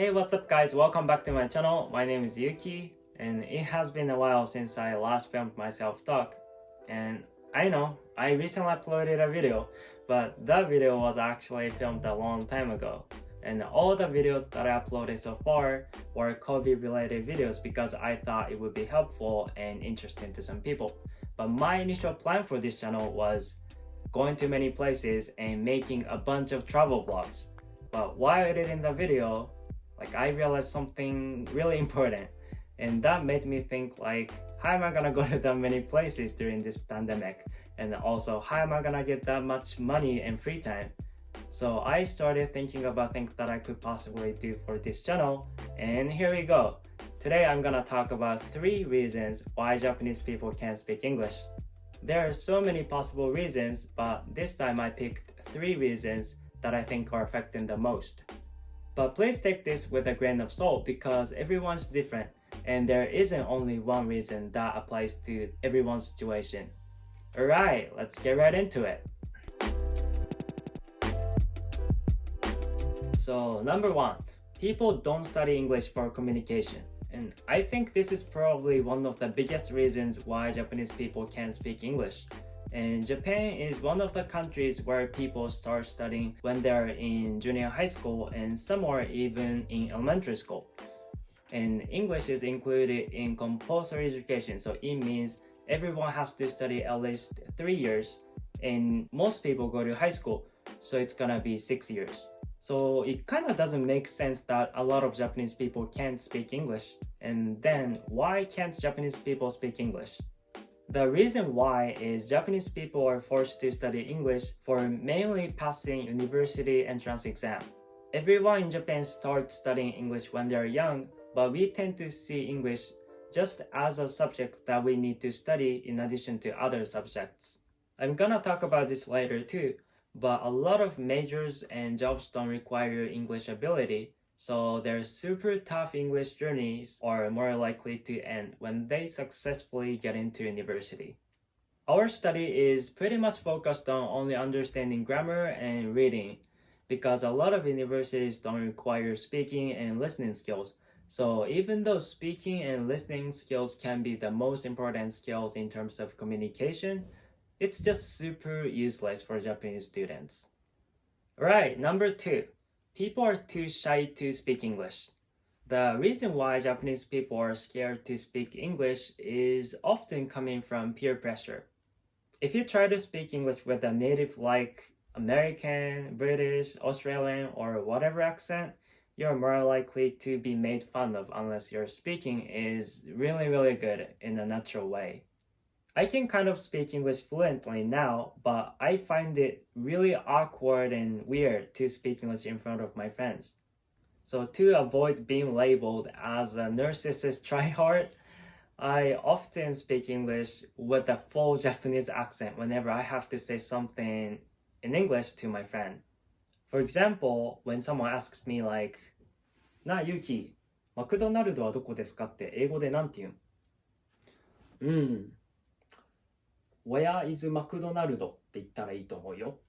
Hey, what's up guys? Welcome back to my channel. My name is Yuki and it has been a while since I last filmed my self-talk. And I know, I recently uploaded a video, but that video was actually filmed a long time ago. And all the videos that I uploaded so far were COVID related videos because I thought it would be helpful and interesting to some people. But my initial plan for this channel was going to many places and making a bunch of travel vlogs. But while editing the video, I realized something really important, and that made me think how am I gonna go to that many places during this pandemic, and also how am I gonna get that much money and free time. So I started thinking about things that I could possibly do for this channel, and here we go. Today I'm gonna talk about 3 reasons why Japanese people can't speak English. There are so many possible reasons, but this time I picked 3 reasons that I think are affecting the most. But please take this with a grain of salt because everyone's different and there isn't only one reason that applies to everyone's situation. Alright, let's get right into it. So number 1, people don't study English for communication. And I think this is probably one of the biggest reasons why Japanese people can't speak English. And Japan is one of the countries where people start studying when they're in junior high school and some are even in elementary school. And English is included in compulsory education, so it means everyone has to study at least 3 years, and most people go to high school, so it's gonna be 6 years. So it kind of doesn't make sense that a lot of Japanese people can't speak English. And then why can't Japanese people speak English? The reason why is Japanese people are forced to study English for mainly passing university entrance exam. Everyone in Japan starts studying English when they're young, but we tend to see English just as a subject that we need to study in addition to other subjects. I'm gonna talk about this later too, but a lot of majors and jobs don't require English ability, so their super tough English journeys are more likely to end when they successfully get into university. Our study is pretty much focused on only understanding grammar and reading because a lot of universities don't require speaking and listening skills. So even though speaking and listening skills can be the most important skills in terms of communication, it's just super useless for Japanese students. Alright, number 2. People are too shy to speak English. The reason why Japanese people are scared to speak English is often coming from peer pressure. If you try to speak English with a native like American, British, Australian, or whatever accent, you're more likely to be made fun of unless your speaking is really good in a natural way. I can kind of speak English fluently now, but I find it really awkward and weird to speak English in front of my friends. So to avoid being labeled as a narcissist tryhard, I often speak English with a full Japanese accent whenever I have to say something in English to my friend. For example, when someone asks meなあ、ユウキ、マクドナルドはどこですかって英語でなんて言うWhere is McDonald って言ったらいいと思うよ。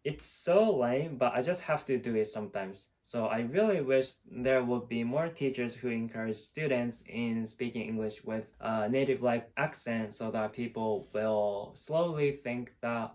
It's so lame, but I just have to do it sometimes. So I really wish there would be more teachers who encourage students in speaking English with a native-like accent so that people will slowly think that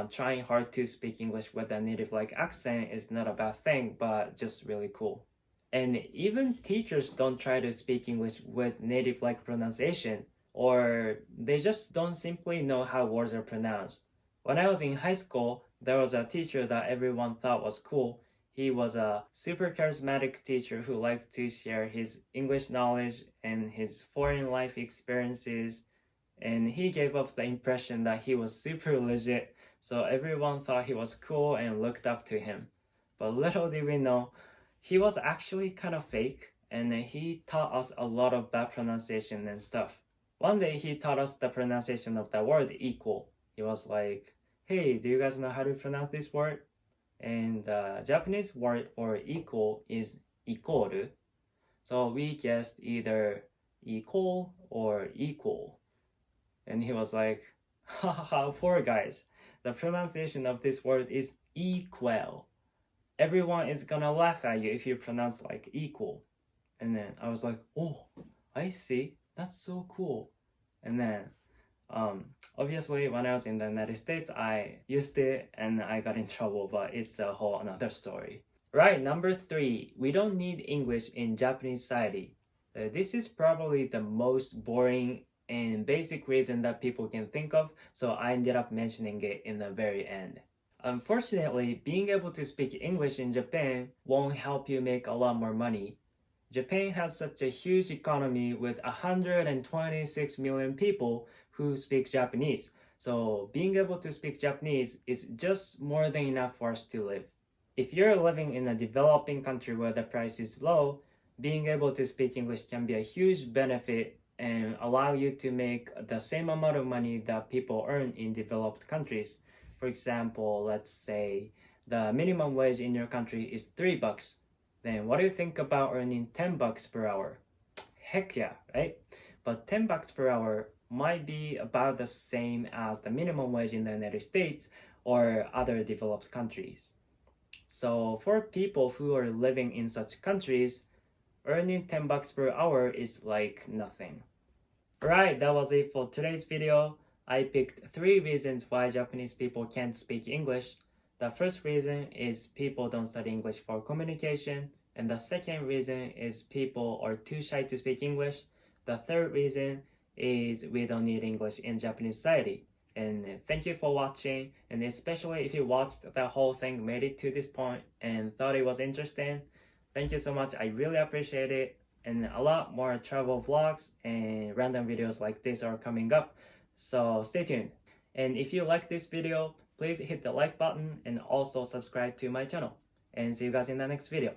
trying hard to speak English with a native-like accent is not a bad thing, but just really cool. And even teachers don't try to speak English with native-like pronunciation, or they just don't simply know how words are pronounced. When I was in high school, there was a teacher that everyone thought was cool. He was a super charismatic teacher who liked to share his English knowledge and his foreign life experiences, and he gave off the impression that he was super legit, so everyone thought he was cool and looked up to him. But little did we know, he was actually kind of fake, and he taught us a lot of bad pronunciation and stuff. One day he taught us the pronunciation of the word equal. He was like, hey, do you guys know how to pronounce this word? And the Japanese word for equal is ikoru. So we guessed either equal or equal. And he was like, haha, poor guys. The pronunciation of this word is equal. everyone is gonna laugh at you if you pronounce like equal. And then I was like, oh, I see, that's so cool. And then obviously when I was in the United States, I used it and I got in trouble, but it's a whole another story. Right, number 3, we don't need English in Japanese society. This is probably the most boring and basic reason that people can think of, so I ended up mentioning it in the very end. Unfortunately, being able to speak English in Japan won't help you make a lot more money. Japan has such a huge economy with 126 million people who speak Japanese, so being able to speak Japanese is just more than enough for us to live. If you're living in a developing country where the price is low, being able to speak English can be a huge benefit and allow you to make the same amount of money that people earn in developed countries. For example, let's say the minimum wage in your country is $3. Then what do you think about earning $10 per hour? Heck yeah, right? But $10 per hour might be about the same as the minimum wage in the United States or other developed countries. So for people who are living in such countries, earning $10 per hour is like nothing. Alright, that was it for today's video. I picked 3 reasons why Japanese people can't speak English. The first reason is people don't study English for communication, and the second reason is people are too shy to speak English. The third reason is we don't need English in Japanese society. And thank you for watching, and especially if you watched the whole thing, made it to this point, and thought it was interesting. Thank you so much, I really appreciate it. And a lot more travel vlogs and random videos like this are coming up, so stay tuned. And if you like this video, please hit the like button and also subscribe to my channel. And see you guys in the next video.